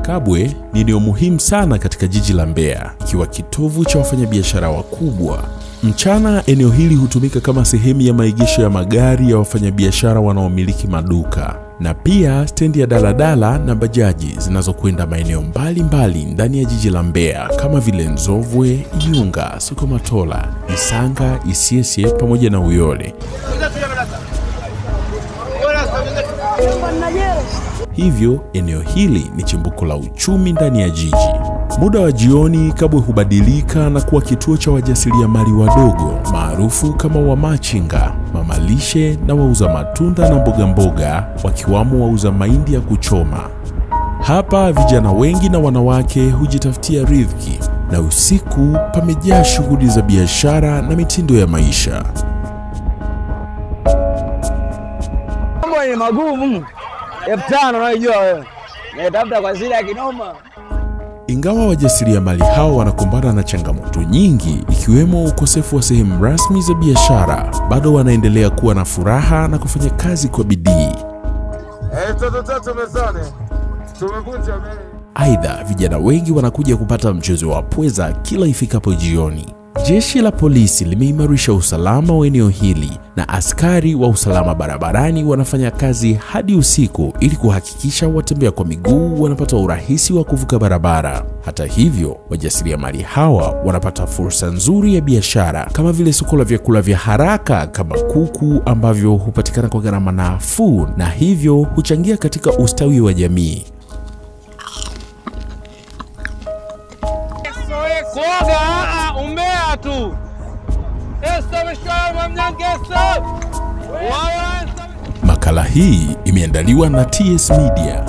Kabwe ni eneo muhimu sana katika jiji la Mbeya, ikiwa kitovu cha wafanyabiashara wakubwa. Mchana eneo hili hutumika kama sehemu ya maegesho ya magari ya wafanyabiashara wanaomiliki maduka, na pia stendi ya daladala na bajaji zinazokwenda maeneo mbalimbali ndani ya jiji la Mbeya kama vile Nzovwe, Iyunga, Sokomatola, Isanga, Isyesye pamoja na Uyole. Hivyo eneo hili ni chimbuko la uchumi ndani ya jiji. Muda wa jioni Kabwe hubadilika na kuwa kituo cha wajasiriamali wadogo maarufu kama wamachinga, mamalishe na wauza matunda na mboga mboga, wakiwamo wauza mahindi ya kuchoma. Hapa vijana wengi na wanawake hujitafutia riziki, na usiku pamejaa shughuli za biashara na mitindo ya maisha. Mambo ni magumu. 5,000 unajua wewe. Natafuta kwa zile ya kinoma. Ingawa wajasiriamali hao wanakumbana na changamoto nyingi, ikiwemo ukosefu wa sehemu rasmi za biashara, bado wanaendelea kuwa na furaha na kufanya kazi kwa bidii. Tatu mezani. Tumevunja bei. Aidha, vijana wengi wanakuja kupata mchezo wa pweza kila ifikapo jioni. Jeshi la polisi limeimarisha usalama wa eneo hili, na askari wa usalama barabarani wanafanya kazi hadi usiku ili kuhakikisha watembea kwa miguu wanapata urahisi wa kuvuka barabara. Hata hivyo, wajasiriamali hawa wanapata fursa nzuri ya biashara kama vile soko la vyakula vya haraka kama kuku, ambavyo hupatikana kwa gharama nafuu na hivyo huchangia katika ustawi wa jamii. Umbea tu. Makala hii imeandaliwa na TS Media.